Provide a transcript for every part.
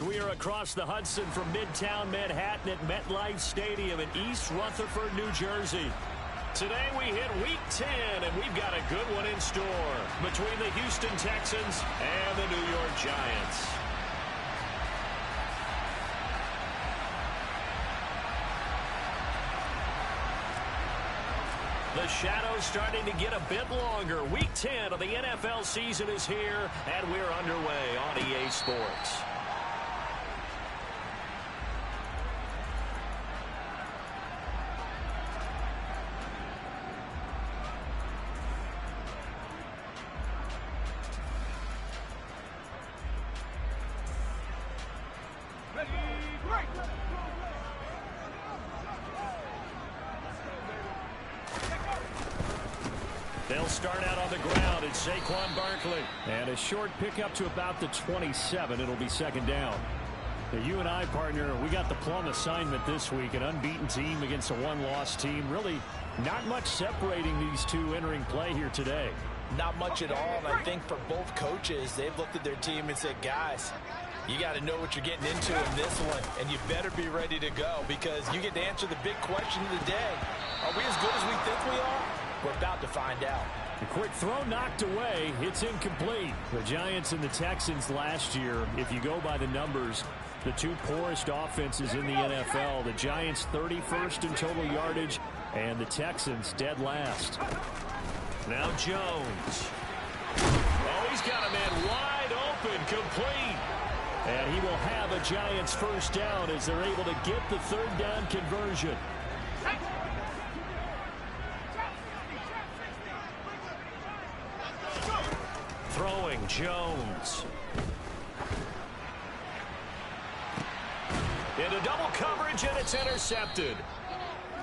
We are across the Hudson from Midtown Manhattan at MetLife Stadium in East Rutherford, New Jersey. Today we hit Week 10, and we've got a good one in store between the Houston Texans and the New York Giants. The shadow's starting to get a bit longer. Week 10 of the NFL season is here, and we're underway on EA Sports. They'll start out on the ground. It's Saquon Barkley. And a short pickup to about the 27. It'll be second down. Now, you and I, partner, we got the plum assignment this week. An unbeaten team against a one-loss team. Really not much separating these two entering play here today. Not much at all. And I think for both coaches, they've looked at their team and said, guys, you got to know what you're getting into in this one. And you better be ready to go because you get to answer the big question of the day. Are we as good as we think we are? We're about to find out. A quick throw knocked away. It's incomplete. The Giants and the Texans last year, if you go by the numbers, the two poorest offenses in the NFL. The Giants 31st in total yardage, and the Texans dead last. Now Jones. Oh, he's got a man wide open, complete. And he will have a Giants first down as they're able to get the third down conversion. Throwing Jones. Into double coverage, and it's intercepted.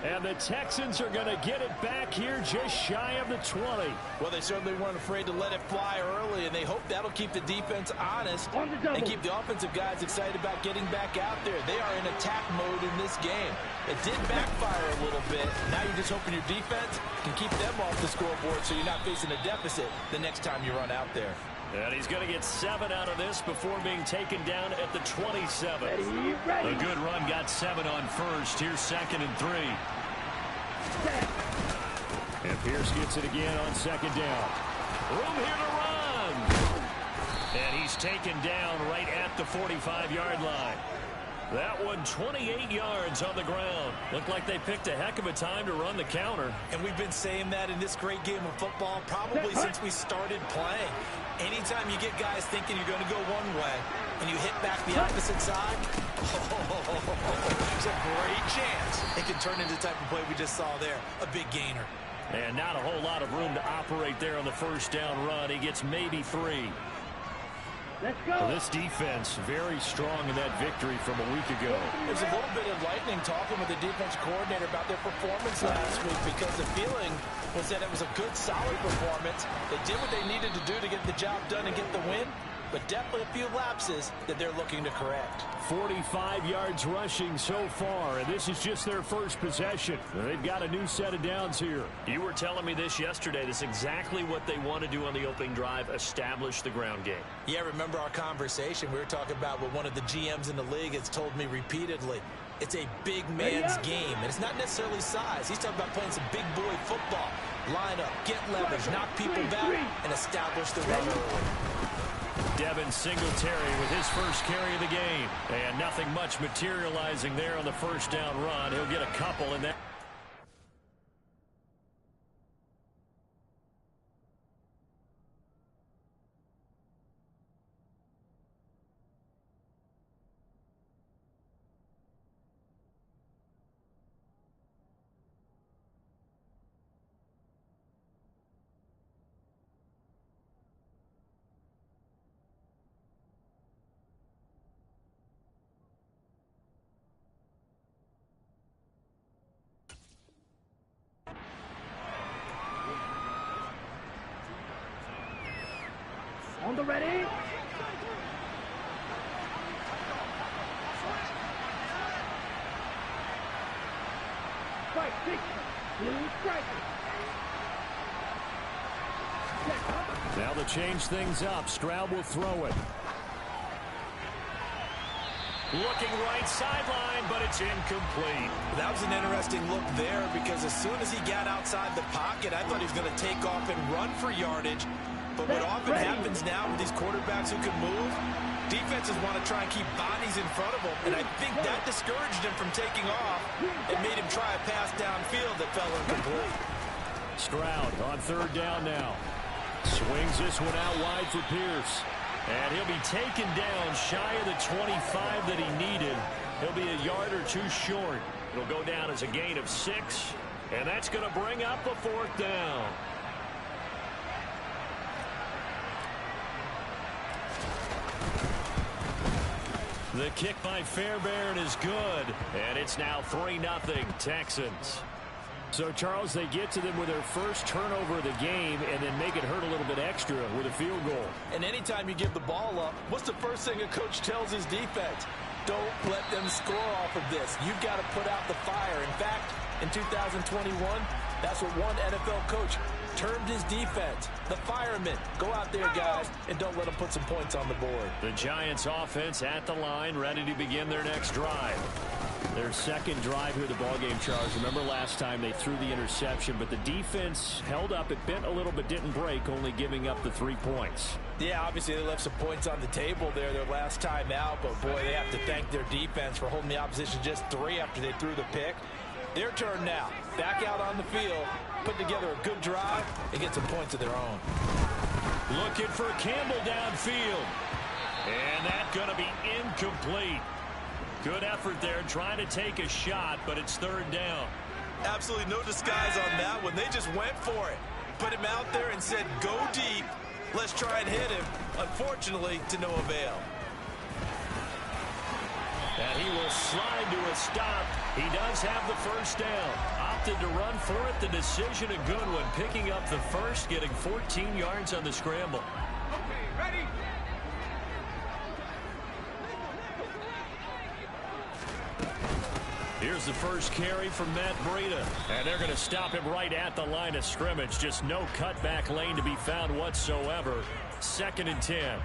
And the Texans are going to get it back here just shy of the 20. Well, they certainly weren't afraid to let it fly early, and they hope that'll keep the defense honest and keep the offensive guys excited about getting back out there. They are in attack mode in this game. It did backfire a little bit. Now you're just hoping your defense can keep them off the scoreboard so you're not facing a deficit the next time you run out there. And he's going to get 7 out of this before being taken down at the 27. Ready. A good run got 7 on first. Here's 2nd and 3. And Pierce gets it again on 2nd down. Room here to run. And he's taken down right at the 45-yard line. That one 28 yards on the ground. Looked like they picked a heck of a time to run the counter. And we've been saying that in this great game of football probably since we started playing. Anytime you get guys thinking you're going to go one way and you hit back the opposite side, there's a great chance it can turn into the type of play we just saw there, a big gainer. And not a whole lot of room to operate there on the first down run. He gets maybe 3. Let's go. Well, this defense very strong in that victory from a week ago. There's a little bit of lightning talking with the defense coordinator about their performance last week because the feeling was that it was a good, solid performance. They did what they needed to do to get the job done and get the win, but definitely a few lapses that they're looking to correct. 45 yards rushing so far, and this is just their first possession. They've got a new set of downs here. You were telling me this yesterday. This is exactly what they want to do on the opening drive, establish the ground game. Yeah, remember our conversation? We were talking about what one of the GMs in the league has told me repeatedly. It's a big man's game, and it's not necessarily size. He's talking about playing some big boy football. Line up, get leverage, knock people back, and establish the run early. Devin Singletary with his first carry of the game. And nothing much materializing there on the first down run. He'll get a couple in that. On the ready. Strike, six. Blue striker. Now to change things up, Stroud will throw it. Looking right sideline, but it's incomplete. That was an interesting look there because as soon as he got outside the pocket, I thought he was going to take off and run for yardage. But what often happens now with these quarterbacks who can move, defenses want to try and keep bodies in front of them, and I think that discouraged him from taking off and made him try a pass downfield that fell incomplete. Stroud on third down now. Swings this one out wide for Pierce. And he'll be taken down shy of the 25 that he needed. He'll be a yard or two short. It'll go down as a gain of 6, and that's going to bring up a 4th down. The kick by Fairbairn is good, and it's now 3-0 Texans. So, Charles, they get to them with their first turnover of the game and then make it hurt a little bit extra with a field goal. And anytime you give the ball up, what's the first thing a coach tells his defense? Don't let them score off of this. You've got to put out the fire. In fact, in 2021, that's what one NFL coach termed his defense. The firemen. Go out there, guys, and don't let them put some points on the board. The Giants offense at the line, ready to begin their next drive. Their second drive here of the ballgame, Charles. Remember last time they threw the interception, but the defense held up. It bent a little but didn't break, only giving up the 3 points. Yeah, obviously they left some points on the table there their last time out, but boy, they have to thank their defense for holding the opposition just 3 after they threw the pick. Their turn now. Back out on the field, put together a good drive, and get some points of their own. Looking for Campbell downfield. And that's going to be incomplete. Good effort there, trying to take a shot, but it's 3rd down. Absolutely no disguise on that one. They just went for it. Put him out there and said, go deep. Let's try and hit him. Unfortunately, to no avail. And he will slide to a stop. He does have the first down. Opted to run for it. The decision a good one. Picking up the first, getting 14 yards on the scramble. Okay, ready? Here's the first carry from Matt Breida. And they're going to stop him right at the line of scrimmage. Just no cutback lane to be found whatsoever. 2nd and 10.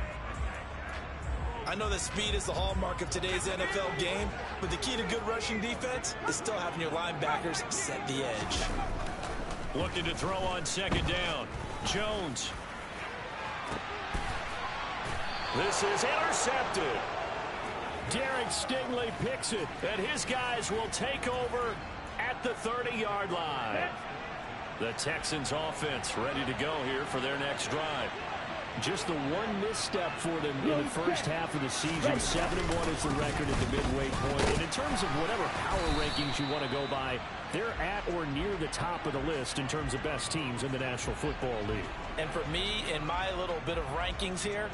I know that speed is the hallmark of today's NFL game, but the key to good rushing defense is still having your linebackers set the edge. Looking to throw on 2nd down. Jones. This is intercepted. Derek Stingley picks it, and his guys will take over at the 30-yard line. The Texans offense ready to go here for their next drive. Just the one misstep for them in the first half of the season. 7-1 is the record at the midway point. And in terms of whatever power rankings you want to go by, they're at or near the top of the list in terms of best teams in the National Football League. And for me, in my little bit of rankings here,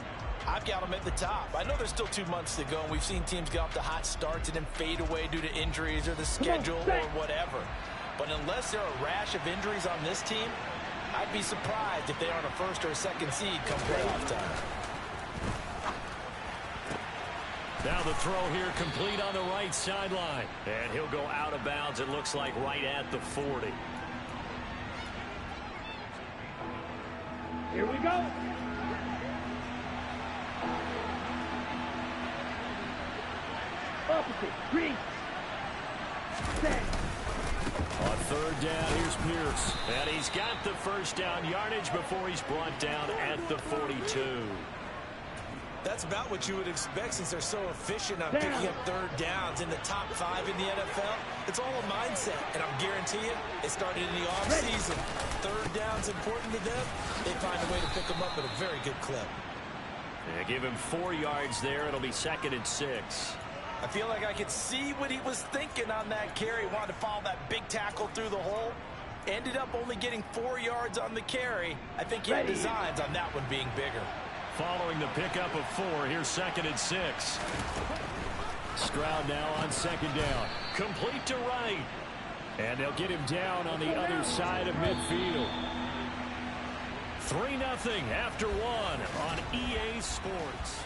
I've got them at the top. I know there's still 2 months to go, and we've seen teams get off to hot starts and then fade away due to injuries or the schedule or whatever. But unless there are a rash of injuries on this team, I'd be surprised if they aren't a 1st or a 2nd seed come playoff time. Now the throw here complete on the right sideline. And he'll go out of bounds, it looks like, right at the 40. Here we go. Opposite. Green. Set. On 3rd down, here's Pierce. And he's got the first down yardage before he's brought down at the 42. That's about what you would expect since they're so efficient on picking up 3rd downs in the top 5 in the NFL. It's all a mindset, and I'll guarantee you it started in the offseason. 3rd down's important to them. They find a way to pick them up at a very good clip. Yeah, give him 4 yards there. It'll be 2nd and 6. I feel like I could see what he was thinking on that carry. Wanted to follow that big tackle through the hole. Ended up only getting 4 yards on the carry. I think he had designs on that one being bigger. Following the pickup of 4, here's 2nd and 6. Stroud now on 2nd down. Complete to right. And they'll get him down on the other side of midfield. 3-0 after 1 on EA Sports.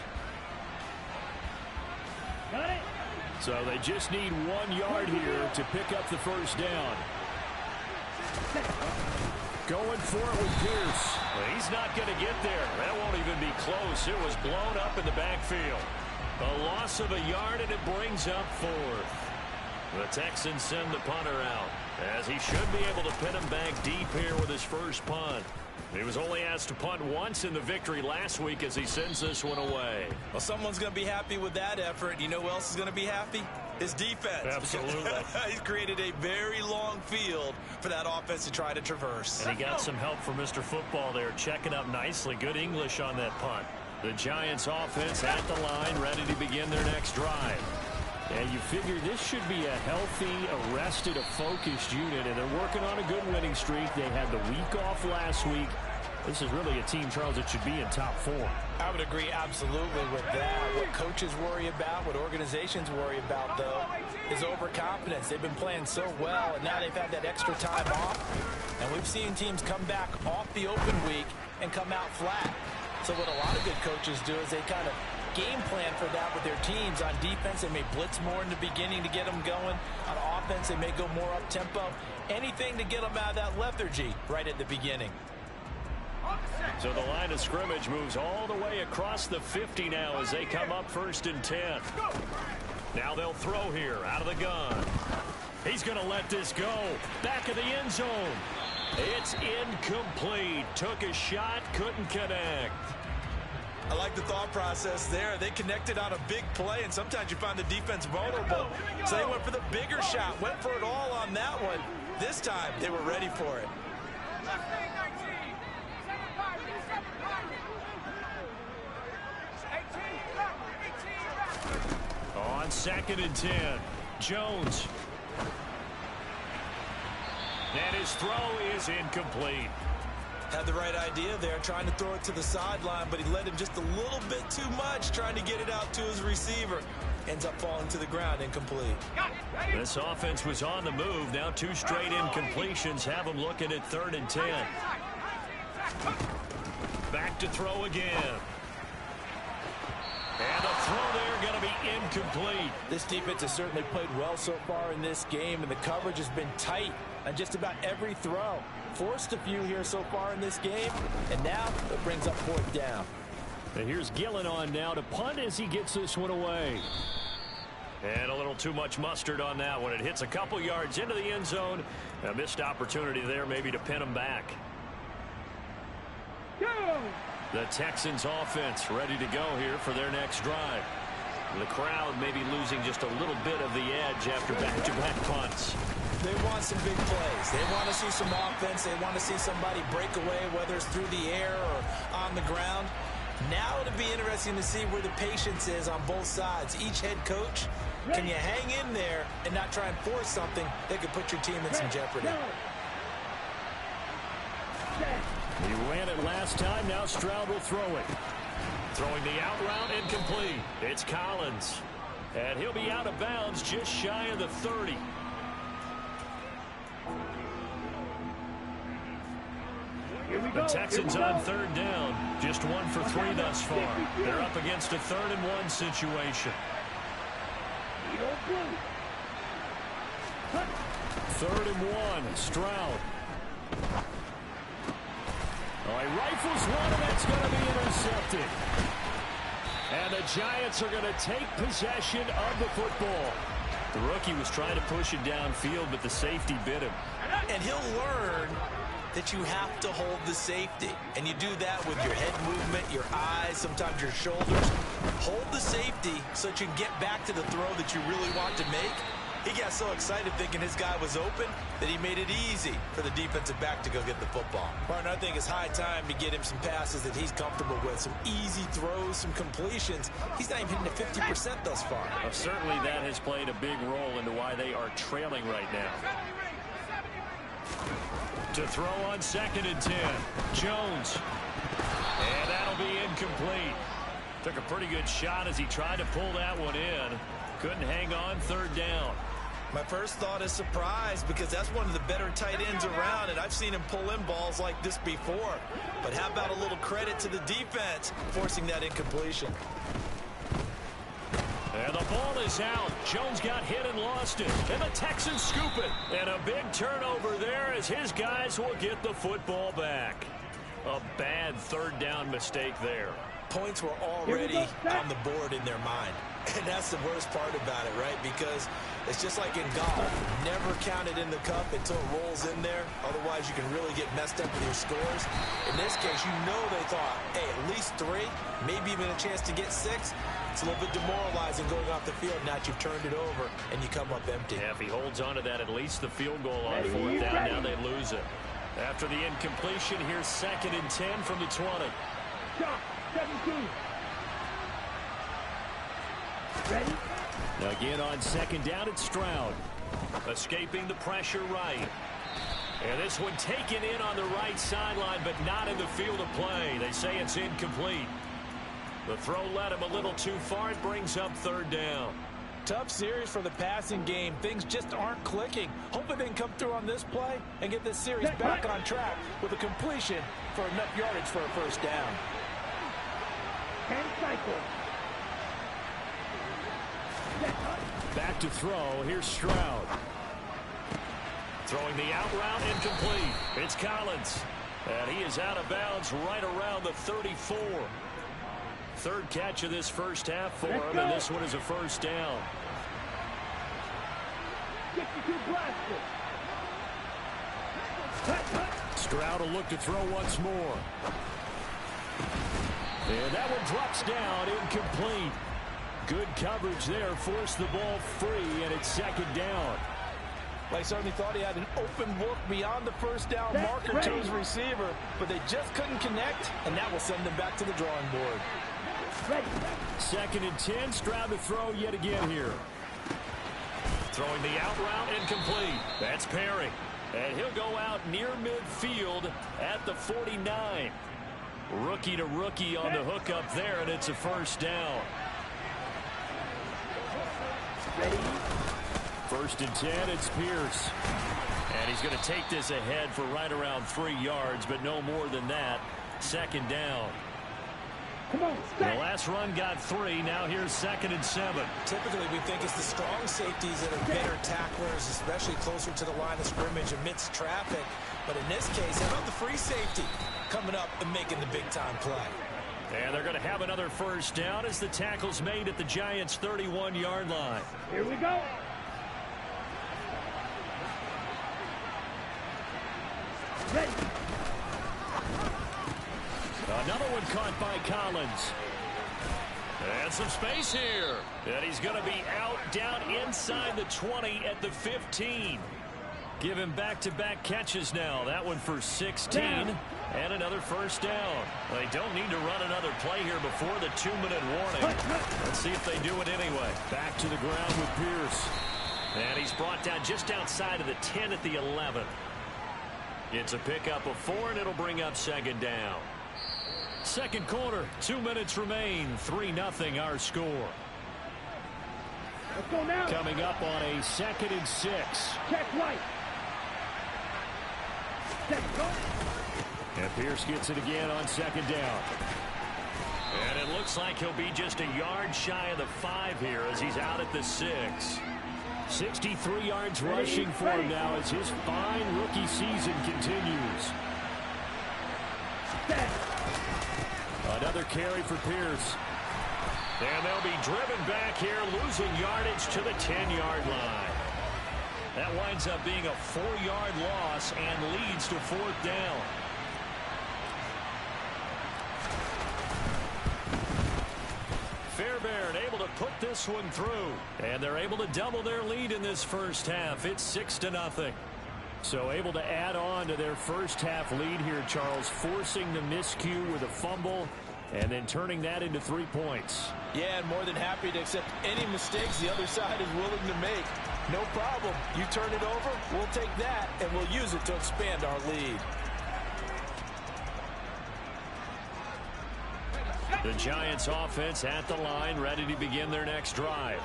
Got it. So they just need 1 yard here to pick up the first down. Going for it with Pierce. Well, he's not going to get there. That won't even be close. It was blown up in the backfield. A loss of a yard, and it brings up fourth. The Texans send the punter out, as he should be able to pin him back deep here with his first punt. He was only asked to punt once in the victory last week as he sends this one away. Well, someone's going to be happy with that effort. You know who else is going to be happy? His defense. Absolutely. He's created a very long field for that offense to try to traverse. And he got some help from Mr. Football there, checking up nicely. Good English on that punt. The Giants offense at the line, ready to begin their next drive. And you figure this should be a healthy, arrested, a focused unit, and they're working on a good winning streak. They had the week off last week. This is really a team, Charles, that should be in top form. I would agree absolutely with that. What coaches worry about, what organizations worry about, though, is overconfidence. They've been playing so well, and now they've had that extra time off. And we've seen teams come back off the open week and come out flat. So what a lot of good coaches do is they kind of game plan for that with their teams. On defense, they may blitz more in the beginning to get them going. On offense, they may go more up-tempo. Anything to get them out of that lethargy right at the beginning. So the line of scrimmage moves all the way across the 50 now as they come up 1st and 10. Now they'll throw here out of the gun. He's going to let this go. Back of the end zone. It's incomplete. Took a shot, couldn't connect. I like the thought process there. They connected on a big play, and sometimes you find the defense vulnerable. So they went for the bigger shot, went for it all on that one. This time, they were ready for it. On 2nd and 10, Jones. And his throw is incomplete. Had the right idea there, trying to throw it to the sideline, but he led him just a little bit too much, trying to get it out to his receiver. Ends up falling to the ground, incomplete. This offense was on the move. Now 2 straight incompletions have them looking at 3rd and 10. Back to throw again. And the throw there going to be incomplete. This defense has certainly played well so far in this game, and the coverage has been tight on just about every throw. Forced a few here so far in this game, and now it brings up 4th down. And here's Gillen on now to punt as he gets this one away. And a little too much mustard on that one. It hits a couple yards into the end zone. A missed opportunity there maybe to pin him back. The Texans offense ready to go here for their next drive. The crowd maybe losing just a little bit of the edge after back-to-back punts. They want some big plays. They want to see some offense. They want to see somebody break away, whether it's through the air or on the ground. Now it'll be interesting to see where the patience is on both sides. Each head coach, can you hang in there and not try and force something that could put your team in some jeopardy? He ran it last time. Now Stroud will throw it. Throwing the out route, incomplete. It's Collins. And he'll be out of bounds just shy of the 30. The Texans on 3rd down. Just 1 for 3 thus far. They're up against a 3rd and 1 situation. 3rd and 1. Stroud. Oh, he rifles one, and that's going to be intercepted. And the Giants are going to take possession of the football. The rookie was trying to push it downfield, but the safety bit him. And he'll learn that you have to hold the safety. And you do that with your head movement, your eyes, sometimes your shoulders. Hold the safety so that you can get back to the throw that you really want to make. He got so excited thinking his guy was open that he made it easy for the defensive back to go get the football. Partner, I think it's high time to get him some passes that he's comfortable with, some easy throws, some completions. He's not even hitting the 50% thus far. Well, certainly that has played a big role into why they are trailing right now. To throw on 2nd and 10. Jones. And that'll be incomplete. Took a pretty good shot as he tried to pull that one in. Couldn't hang on 3rd down. My first thought is surprise, because that's one of the better tight ends around, and I've seen him pull in balls like this before. But how about a little credit to the defense forcing that incompletion? And the ball is out. Jones got hit and lost it. And the Texans scoop it. And a big turnover there as his guys will get the football back. A bad 3rd down mistake there. Points were already on the board in their mind. And that's the worst part about it, right? Because it's just like in golf. Never count it in the cup until it rolls in there. Otherwise, you can really get messed up with your scores. In this case, you know they thought, hey, at least 3, maybe even a chance to get 6. It's a little bit demoralizing going off the field. Now that you've turned it over and you come up empty. Yeah, if he holds on to that, at least the field goal on 4th down. Now they lose it. After the incompletion, here's 2nd and 10 from the 20. Shot, 17. Ready? Now again on 2nd down, it's Stroud. Escaping the pressure right. And this one taken in on the right sideline, but not in the field of play. They say it's incomplete. The throw led him a little too far. It brings up 3rd down. Tough series for the passing game. Things just aren't clicking. Hoping they can come through on this play and get this series back on track with a completion for enough yardage for a 1st down. 10 cycles. Back to throw. Here's Stroud. Throwing the out route, incomplete. It's Collins. And he is out of bounds right around the 34. 3rd catch of this 1st half for him, and this one is a 1st down. 62 blaster. Stroud will look to throw once more. And that one drops down, incomplete. Good coverage there, forced the ball free, and it's 2nd down. They certainly thought he had an open look beyond the 1st down marker to his receiver, but they just couldn't connect, and that will send them back to the drawing board. Ready. 2nd and 10, Stroud to throw yet again here. Throwing the out route, incomplete. That's Perry. And he'll go out near midfield at the 49. Rookie to rookie on the hook up there, and it's a 1st down. Ready. 1st and 10, it's Pierce. And he's going to take this ahead for right around 3 yards, but no more than that. 2nd down. Come on, The last run got 3. Now here's 2nd and 7. Typically, we think it's the strong safeties that are better tacklers, especially closer to the line of scrimmage amidst traffic. But in this case, how about the free safety coming up and making the big-time play? And they're going to have another 1st down as the tackle's made at the Giants' 31-yard line. Here we go. Ready. Another one caught by Collins. And some space here. And he's going to be out down inside the 20 at the 15. Give him back-to-back catches now. That one for 16. And another 1st down. They don't need to run another play here before the 2-minute warning. Let's see if they do it anyway. Back to the ground with Pierce. And he's brought down just outside of the 10 at the 11. It's a pickup of 4, and it'll bring up 2nd down. 2nd quarter, 2 minutes remain. 3-0 our score. Let's go now. Coming up on a 2nd and 6. Check right. Set, go. And Pierce gets it again on 2nd down. And it looks like he'll be just a yard shy of the 5 here as he's out at the 6. 63 yards rushing for him now as his fine rookie season continues. Set. Another carry for Pierce. And they'll be driven back here, losing yardage to the 10-yard line. That winds up being a 4-yard loss and leads to 4th down. Fairbairn able to put this one through. And they're able to double their lead in this 1st half. It's 6-0. So able to add on to their 1st half lead here, Charles, forcing the miscue with a fumble and then turning that into 3 points. Yeah, and more than happy to accept any mistakes the other side is willing to make. No problem. You turn it over, we'll take that, and we'll use it to expand our lead. The Giants offense at the line, ready to begin their next drive.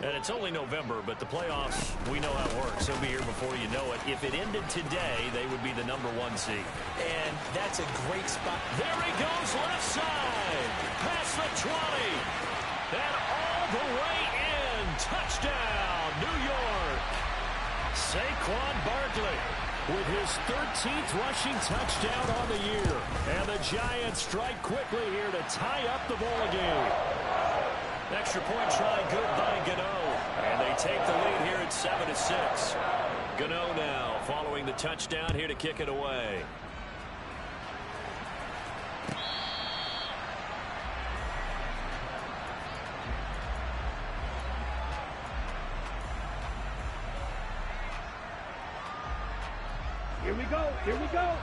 And it's only November, but the playoffs, we know how it works. They'll be here before you know it. If it ended today, they would be the #1 seed. And that's a great spot. There he goes, left side. Past the 20. And all the way in. Touchdown, New York. Saquon Barkley. with his 13th rushing touchdown on the year. And the Giants strike quickly here to tie up the ball game. Extra point try good by Gano. And they take the lead here at 7-6. Gano now following the touchdown here to kick it away. Here we go. Here we go.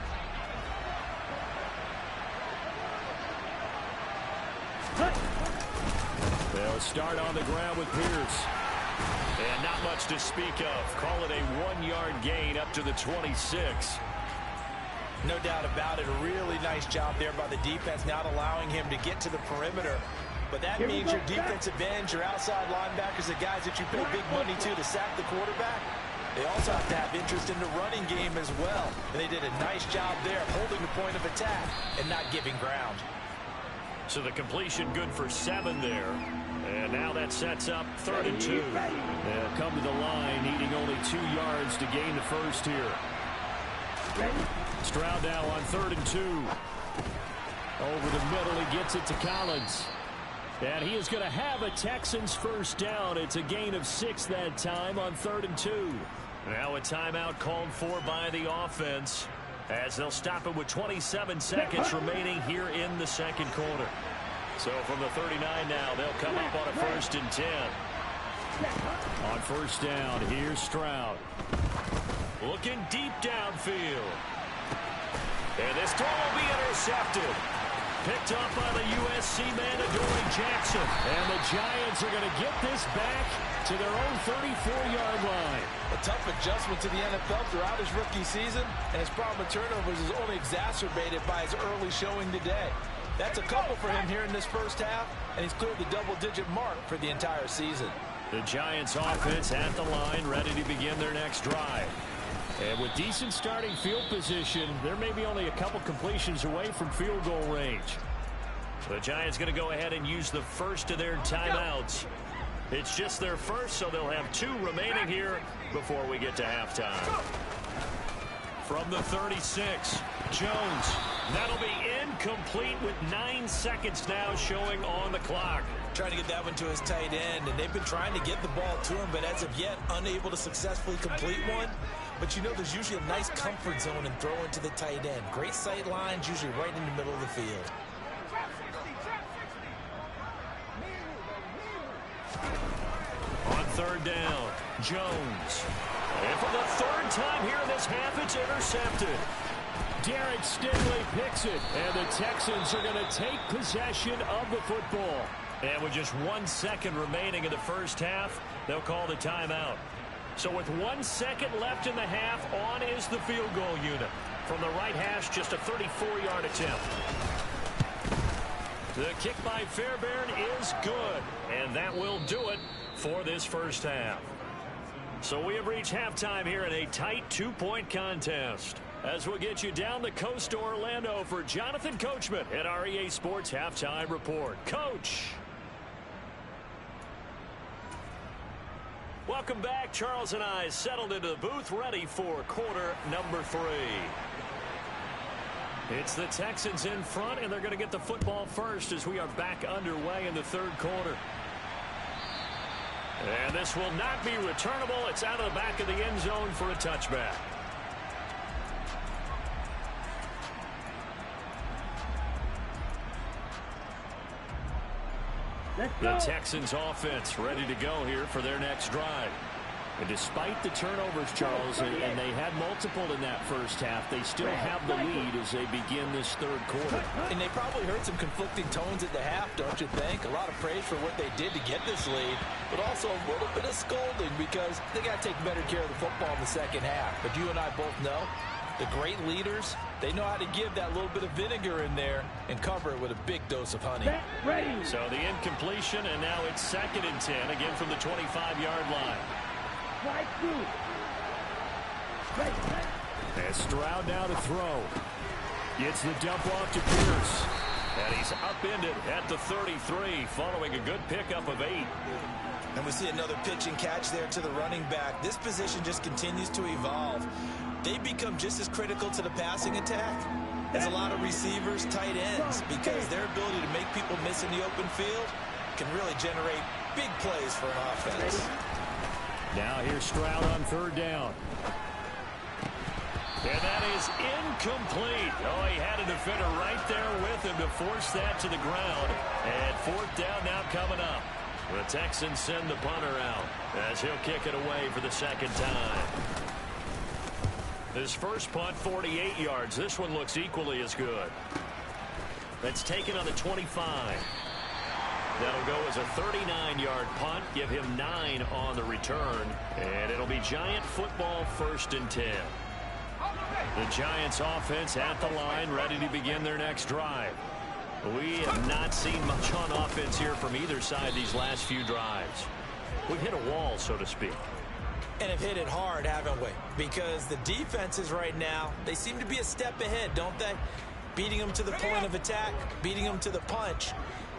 They'll start on the ground with Pierce. And not much to speak of. Call it a 1-yard gain up to the 26. No doubt about it. A really nice job there by the defense, not allowing him to get to the perimeter. But that means your defensive ends, your outside linebackers, the guys that you pay big money to sack the quarterback, they also have to have interest in the running game as well. And they did a nice job there holding the point of attack and not giving ground. So the completion good for 7 there. And now that sets up 3rd and 2. They'll come to the line needing only 2 yards to gain the first here. Stroud now on 3rd and 2. Over the middle, he gets it to Collins. And he is going to have a Texans first down. It's a gain of 6 that time on 3rd and 2. Now a timeout called for by the offense as they'll stop it with 27 seconds remaining here in the second quarter. So from the 39 now, they'll come up on a 1st and 10. On 1st down, here's Stroud. Looking deep downfield. And this throw will be intercepted. Picked up by the USC man, Adoree Jackson. And the Giants are going to get this back to their own 34-yard line. A tough adjustment to the NFL throughout his rookie season, and his problem with turnovers is only exacerbated by his early showing today. That's a couple for him here in this first half, and he's cleared the double-digit mark for the entire season. The Giants offense at the line, ready to begin their next drive. And with decent starting field position, there may be only a couple completions away from field goal range. The Giants going to go ahead and use the first of their timeouts. It's just their first, so they'll have 2 remaining here before we get to halftime. From the 36, Jones. That'll be incomplete with 9 seconds now showing on the clock. Trying to get that one to his tight end, and they've been trying to get the ball to him, but as of yet, unable to successfully complete one. But you know there's usually a nice comfort zone in throwing to the tight end. Great sight lines, usually right in the middle of the field. On 3rd down, Jones. And for the 3rd time here in this half, it's intercepted. Derek Stingley picks it, and the Texans are going to take possession of the football. And with just 1 second remaining in the first half, they'll call the timeout. So with 1 second left in the half, on is the field goal unit. From the right hash, just a 34-yard attempt. The kick by Fairbairn is good, and that will do it for this first half. So we have reached halftime here in a tight 2-point contest. As we'll get you down the coast to Orlando for Jonathan Coachman at our EA Sports Halftime Report. Coach. Welcome back. Charles and I settled into the booth ready for quarter number 3. It's the Texans in front, and they're going to get the football first as we are back underway in the 3rd quarter. And this will not be returnable. It's out of the back of the end zone for a touchback. The Texans offense ready to go here for their next drive. And despite the turnovers, Charles, and they had multiple in that first half, they still have the lead as they begin this 3rd quarter. And they probably heard some conflicting tones at the half, don't you think? A lot of praise for what they did to get this lead, but also a little bit of scolding because they got to take better care of the football in the second half. But you and I both know the great leaders, they know how to give that little bit of vinegar in there and cover it with a big dose of honey. So the incompletion, and now it's 2nd and 10, again from the 25-yard line. And Stroud now to throw. Gets the dump off to Pierce. And he's upended at the 33 following a good pickup of 8. And we see another pitch and catch there to the running back. This position just continues to evolve. They become just as critical to the passing attack as a lot of receivers, tight ends, because their ability to make people miss in the open field can really generate big plays for an offense. Now here's Stroud on third down. And that is incomplete. Oh, he had a defender right there with him to force that to the ground. And fourth down now coming up. The Texans send the punter out as he'll kick it away for the second time. His first punt, 48 yards. This one looks equally as good. That's taken on the 25. That'll go as a 39-yard punt. Give him 9 on the return. And it'll be Giant football, 1st and 10. The Giants offense at the line, ready to begin their next drive. We have not seen much on offense here from either side these last few drives. We've hit a wall, so to speak. And have hit it hard, haven't we? Because the defenses right now, they seem to be a step ahead, don't they? Beating them to the point of attack, beating them to the punch.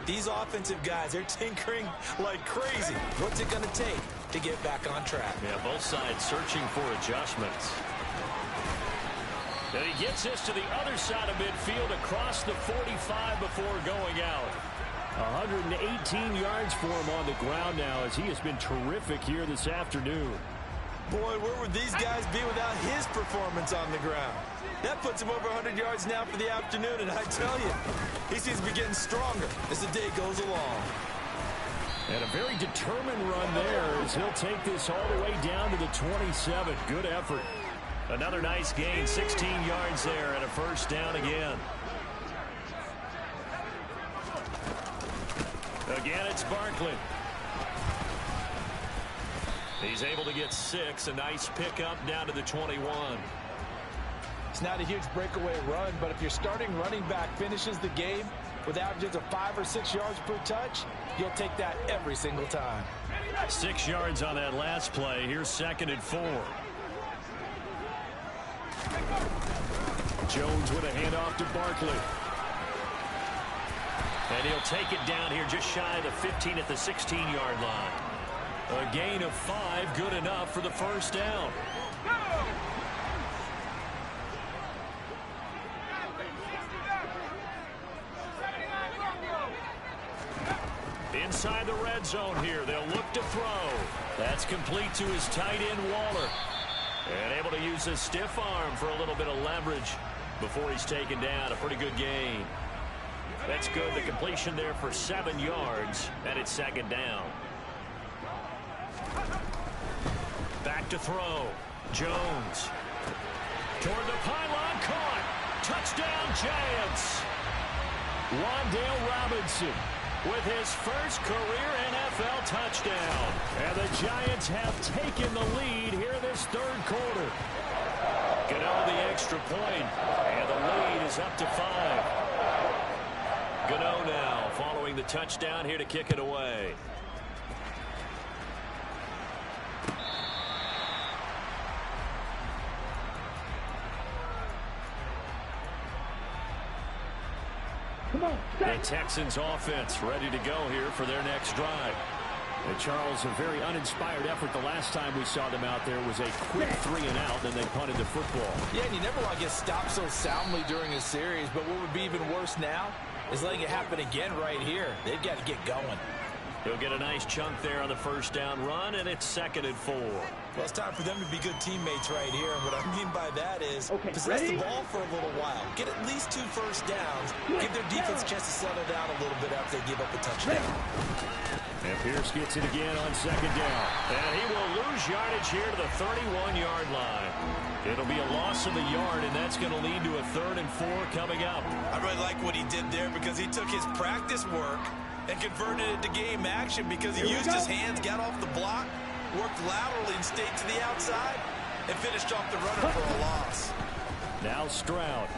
These offensive guys, they're tinkering like crazy. What's it going to take to get back on track? Yeah, both sides searching for adjustments. And he gets this to the other side of midfield across the 45 before going out. 118 yards for him on the ground now as he has been terrific here this afternoon. Boy, where would these guys be without his performance on the ground? That puts him over 100 yards now for the afternoon, and I tell you, he seems to be getting stronger as the day goes along. And a very determined run there as he'll take this all the way down to the 27. Good effort. Another nice gain, 16 yards there and a first down again. Again, it's Barkley. He's able to get 6. A nice pickup down to the 21. It's not a huge breakaway run, but if your starting running back finishes the game with averages of 5 or 6 yards per touch, you'll take that every single time. 6 yards on that last play. Here's 2nd and 4. Jones with a handoff to Barkley. And he'll take it down here just shy of the 15 at the 16-yard line. A gain of 5, good enough for the first down. Inside the red zone here, they'll look to throw. That's complete to his tight end, Waller. And able to use his stiff arm for a little bit of leverage before he's taken down. A pretty good gain. That's good. The completion there for 7 yards, and it's 2nd down. Back to throw. Jones. Toward the pylon, caught. Touchdown, Giants. Wan'Dale Robinson with his first career NFL touchdown. And the Giants have taken the lead here in this 3rd quarter. Gano the extra point, and the lead is up to 5. Gano now following the touchdown here to kick it away. The Texans offense ready to go here for their next drive. And Charles, a very uninspired effort. The last time we saw them out there was a quick 3 and out, then they punted the football. Yeah, and you never want to get stopped so soundly during a series, but what would be even worse now is letting it happen again right here. They've got to get going. He'll get a nice chunk there on the first down run, and it's 2nd and 4. Well, it's time for them to be good teammates right here. And what I mean by that is possess the ball for a little while. Get at least 2 first downs. Give their defense a chance to settle down a little bit after they give up a touchdown. And Pierce gets it again on 2nd down. And he will lose yardage here to the 31-yard line. It'll be a loss of a yard, and that's going to lead to a 3rd and 4 coming up. I really like what he did there because he took his practice work and converted it to game action because he used his hands, got off the block, worked laterally and stayed to the outside, and finished off the runner for a loss. Now Stroud.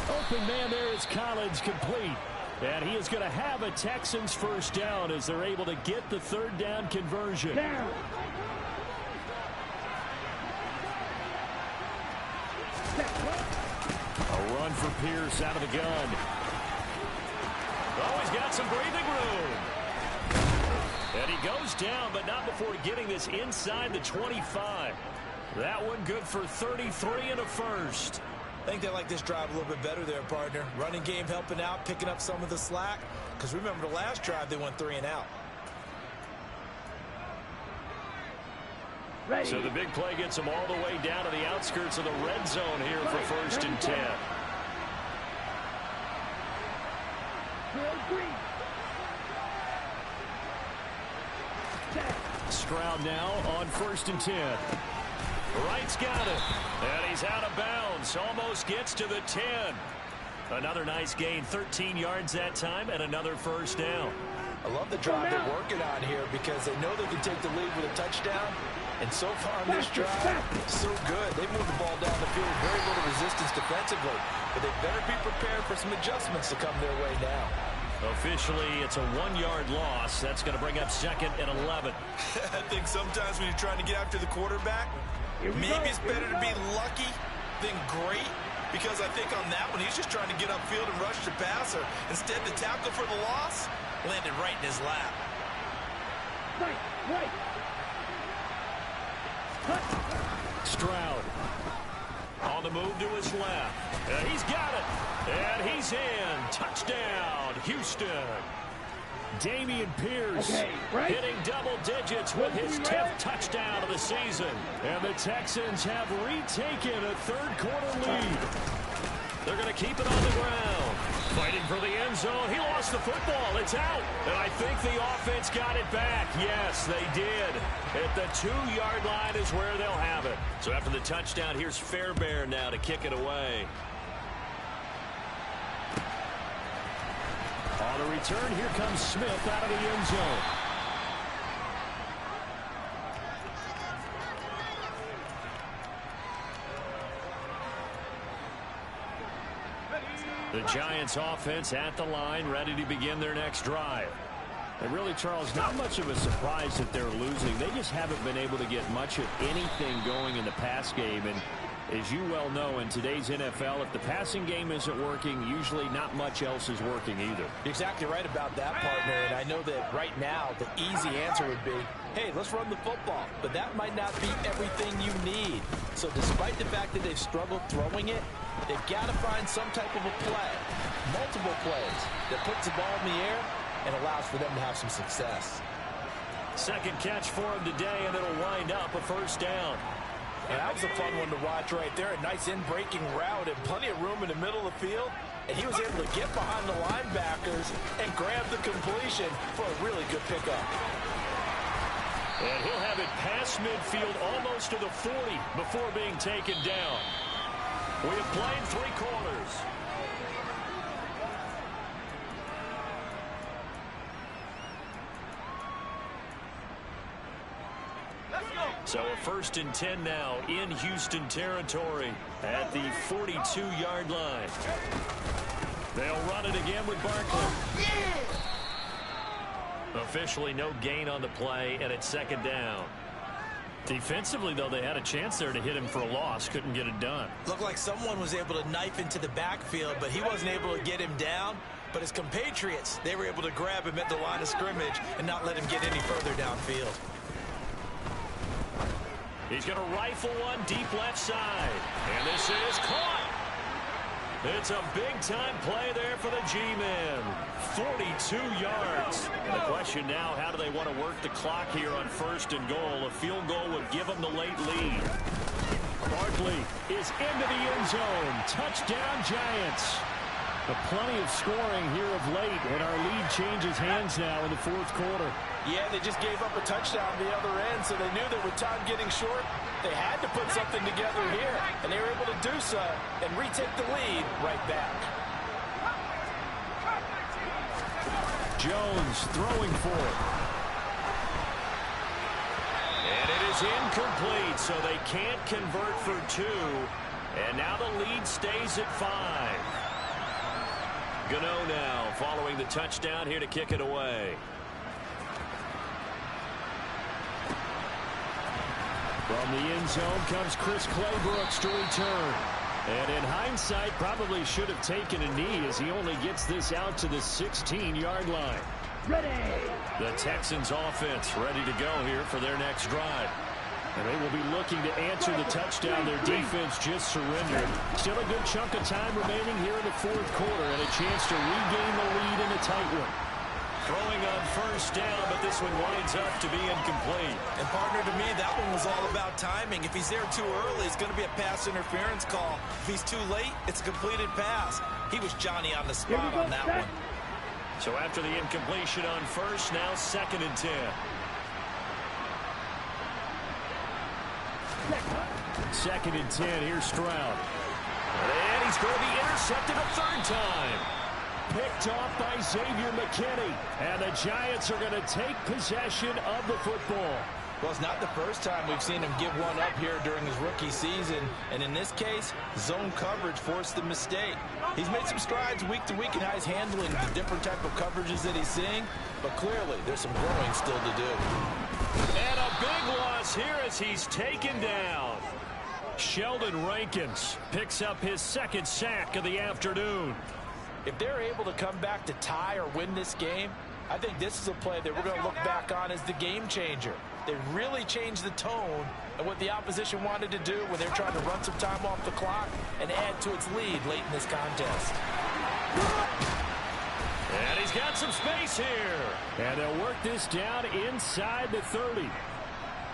Open man there is Collins, complete. And he is going to have a Texans first down as they're able to get the 3rd down conversion. Down. A run for Pierce out of the gun. Oh, he's got some breathing room. And he goes down, but not before getting this inside the 25. That one good for 33 and a first. I think they like this drive a little bit better there, partner. Running game helping out, picking up some of the slack. Because remember the last drive, they went 3 and out. Ready. So the big play gets them all the way down to the outskirts of the red zone here for first and 10. Stroud now on first and 10. Wright's got it. And he's out of bounds. Almost gets to the 10. Another nice gain. 13 yards that time and another first down. I love the drive they're working on here because they know they can take the lead with a touchdown. And so far on this drive, so good. They moved the ball down the field with very little resistance defensively. But they better be prepared for some adjustments to come their way now. Officially, it's a 1-yard loss. That's going to bring up second and 11. I think sometimes when you're trying to get after the quarterback, maybe it's better to be lucky than great. Because I think on that one, he's just trying to get upfield and rush the passer. Instead, the tackle for the loss landed right in his lap. Right. Stroud on the move to his left. And he's got it. And he's in. Touchdown, Houston. Dameon Pierce hitting double digits with his 10th touchdown of the season. And the Texans have retaken a third-quarter lead. They're going to keep it on the ground. Fighting for the end zone. He lost the football. It's out. And I think the offense got it back. Yes, they did. At the 2-yard line is where they'll have it. So after the touchdown, here's Fairbairn now to kick it away. On the return, here comes Smith out of the end zone. The Giants offense at the line, ready to begin their next drive. And really, Charles, not much of a surprise that they're losing. They just haven't been able to get much of anything going in the pass game. And as you well know, in today's NFL, if the passing game isn't working, usually not much else is working either. You're exactly right about that, partner. And I know that right now the easy answer would be, hey, let's run the football. But that might not be everything you need. So despite the fact that they've struggled throwing it, they've got to find some type of a play, multiple plays, that puts the ball in the air and allows for them to have some success. Second catch for him today, and it'll wind up a first down. And that was a fun one to watch right there. A nice in-breaking route and plenty of room in the middle of the field. And he was able to get behind the linebackers and grab the completion for a really good pickup. And he'll have it past midfield almost to the 40 before being taken down. We have played 3 quarters. So a first and 10 now in Houston territory at the 42-yard line. They'll run it again with Barkley. Officially no gain on the play, and it's second down. Defensively, though, they had a chance there to hit him for a loss. Couldn't get it done. Looked like someone was able to knife into the backfield, but he wasn't able to get him down. But his compatriots, they were able to grab him at the line of scrimmage and not let him get any further downfield. He's going to rifle one deep left side. And this is caught. It's a big-time play there for the G-men. 42 yards. And the question now, how do they want to work the clock here on first and goal? A field goal would give them the late lead. Barkley is into the end zone. Touchdown, Giants. Plenty of scoring here of late, and our lead changes hands now in the fourth quarter. Yeah, they just gave up a touchdown the other end, so they knew that with time getting short, they had to put something together here, and they were able to do so and retake the lead right back. Jones throwing for it. And it is incomplete, so they can't convert for 2. And now the lead stays at 5. Gano now following the touchdown here to kick it away. From the end zone comes Chris Claybrooks to return. And in hindsight, probably should have taken a knee as he only gets this out to the 16-yard line. Ready. The Texans offense ready to go here for their next drive. And they will be looking to answer the touchdown their defense just surrendered. Still a good chunk of time remaining here in the fourth quarter and a chance to regain the lead in a tight one. Throwing on first down, but this one winds up to be incomplete. And partner, to me, that one was all about timing. If he's there too early, it's going to be a pass interference call. If he's too late, it's a completed pass. He was Johnny on the spot on that one. So after the incompletion on first, now 2nd and 10. 2nd and 10, here's Stroud. And he's going to be intercepted a third time. Picked off by Xavier McKinney. And the Giants are going to take possession of the football. Well, it's not the first time we've seen him give one up here during his rookie season. And in this case, zone coverage forced the mistake. He's made some strides week to week in how he's handling the different type of coverages that he's seeing. But clearly, there's some growing still to do. And a big loss here as he's taken down. Sheldon Rankins picks up his 2nd sack of the afternoon. If they're able to come back to tie or win this game, I think this is a play that we're going to look back on as the game changer. They really changed the tone of what the opposition wanted to do when they're trying to run some time off the clock and add to its lead late in this contest. And he's got some space here. And they'll work this down inside the 30.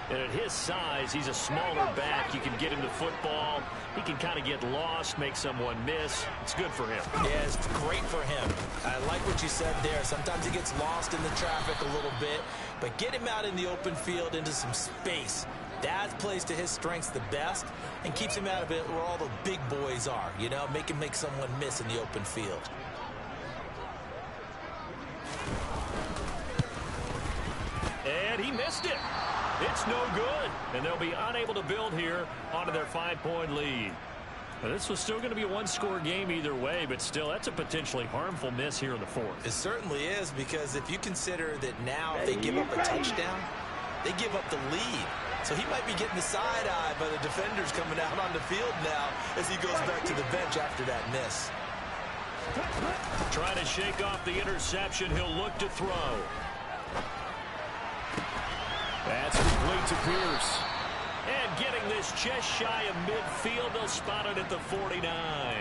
And at his size, he's a smaller back. You can get him the football. He can kind of get lost, make someone miss. It's good for him. Yeah, it's great for him. I like what you said there. Sometimes he gets lost in the traffic a little bit. But get him out in the open field into some space. That plays to his strengths the best and keeps him out of it where all the big boys are. You know, make him make someone miss in the open field. And he missed it. It's no good. And they'll be unable to build here onto their 5-point lead. Now, this was still going to be a one-score game either way, but still, that's a potentially harmful miss here in the fourth. It certainly is, because if you consider that now if they give up a touchdown, they give up the lead. So he might be getting the side-eye by the defenders coming out on the field now as he goes back to the bench after that miss. Trying to shake off the interception. He'll look to throw. That's complete to Pierce. And getting this just shy of midfield, they'll spot it at the 49.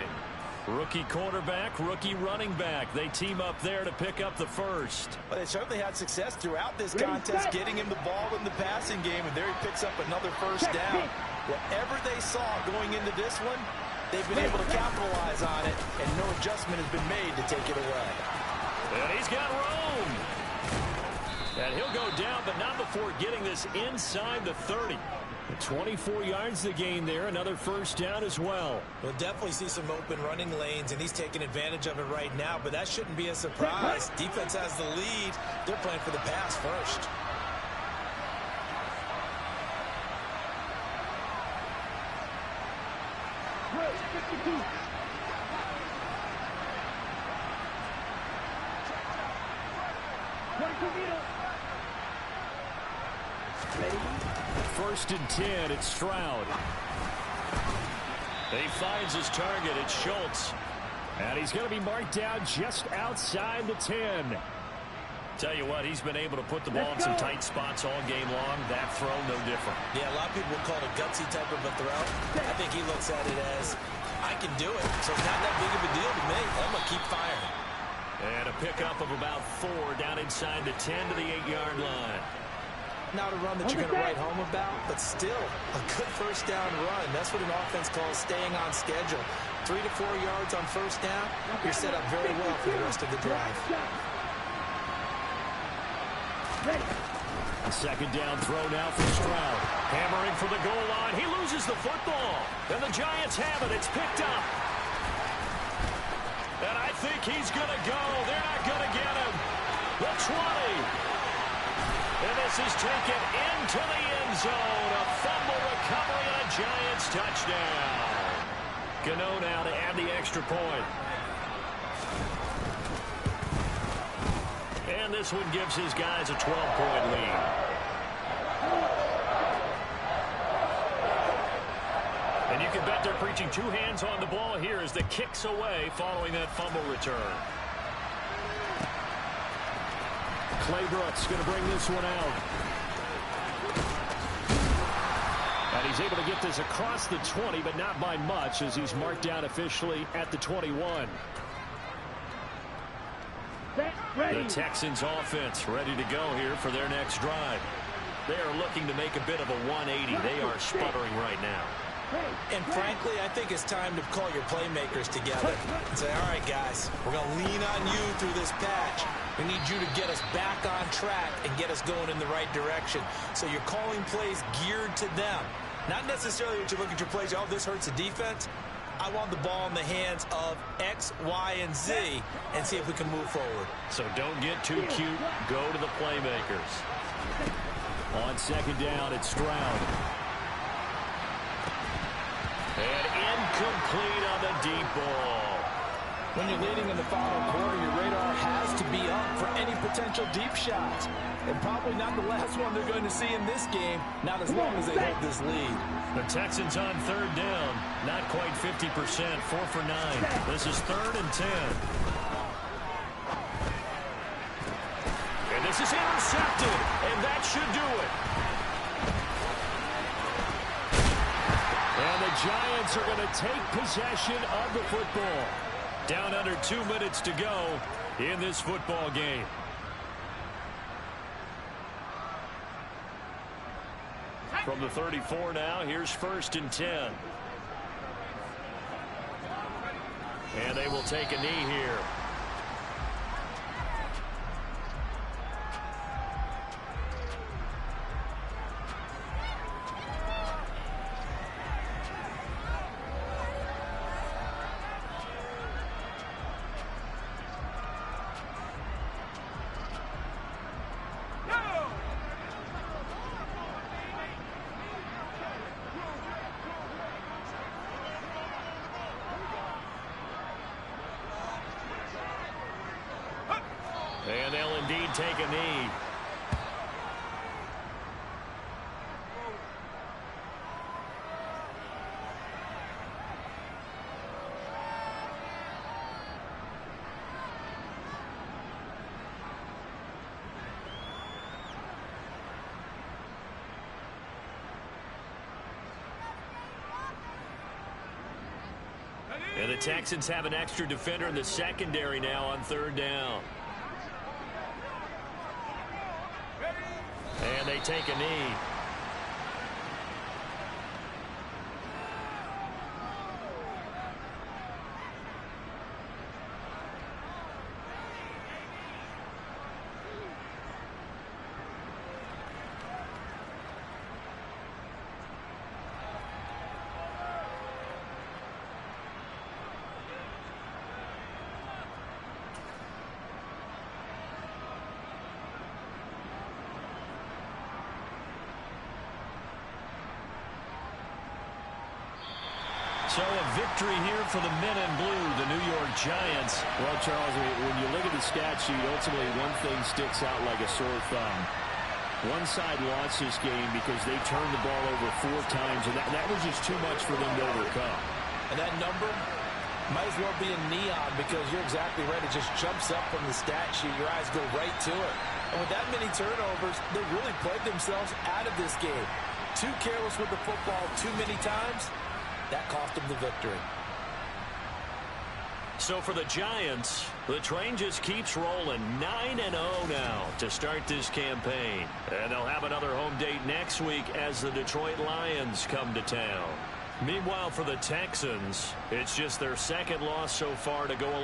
Rookie quarterback, rookie running back. They team up there to pick up the first. Well, they certainly had success throughout this contest, getting him the ball in the passing game, and there he picks up another first down. Whatever they saw going into this one, they've been able to capitalize on it, and no adjustment has been made to take it away. And he's got room. And he'll go down, but not before getting this inside the 30. 24 yards the gain there. Another first down as well. We'll definitely see some open running lanes, and he's taking advantage of it right now, but that shouldn't be a surprise. Defense has the lead. They're playing for the pass first. First and 10, it's Stroud. He finds his target, it's Schultz. And he's going to be marked down just outside the 10. Tell you what, he's been able to put the ball in some tight spots all game long. That throw, no different. Yeah, a lot of people would call it a gutsy type of a throw. I think he looks at it as, I can do it, so it's not that big of a deal to me. I'm going to keep firing. And a pickup of about 4 down inside the 10 to the 8-yard line. Not a run that you're going to write home about, but still a good first down run. That's what an offense calls staying on schedule. 3 to 4 yards on first down, you're set up very well for the rest of the drive. A second down throw now for Stroud. Hammering for the goal line. He loses the football. And the Giants have it. It's picked up. And I think he's going to go. They're not going to get him. The 20. And this is taken into the end zone. A fumble recovery and a Giants touchdown. Gano now to add the extra point. And this one gives his guys a 12-point lead. And you can bet they're preaching 2 hands on the ball here as the kick's away following that fumble return. Claybrooks going to bring this one out. And he's able to get this across the 20, but not by much, as he's marked down officially at the 21. The Texans offense ready to go here for their next drive. They are looking to make a bit of a 180. They are sputtering right now. And frankly, I think it's time to call your playmakers together and say, all right, guys, we're going to lean on you through this patch. We need you to get us back on track and get us going in the right direction. So you're calling plays geared to them. Not necessarily that you look at your plays, oh, this hurts the defense. I want the ball in the hands of X, Y, and Z and see if we can move forward. So don't get too cute. Go to the playmakers. On second down, it's Stroud. And incomplete on the deep ball. When you're leading in the final quarter, your radar has to be up for any potential deep shots. And probably not the last one they're going to see in this game, not as long as they hold this lead. The Texans on third down, not quite 50%, 4 for 9. This is 3rd and 10. And this is intercepted, and that should do it. And the Giants are going to take possession of the football. Down under 2 minutes to go in this football game. From the 34 now, here's 1st and 10. And they will take a knee here. And they'll indeed take a knee. And the Texans have an extra defender in the secondary now on 3rd down. And they take a knee. So a victory here for the men in blue, the New York Giants. Well, Charles, when you look at the stat sheet, ultimately one thing sticks out like a sore thumb. One side lost this game because they turned the ball over 4 times, and that was just too much for them to overcome. And that number might as well be in neon because you're exactly right. It just jumps up from the stat sheet. Your eyes go right to it. And with that many turnovers, they really played themselves out of this game. Too careless with the football too many times. That cost them the victory. So for the Giants, the train just keeps rolling. 9-0 now to start this campaign. And they'll have another home date next week as the Detroit Lions come to town. Meanwhile, for the Texans, it's just their 2nd loss so far to go along.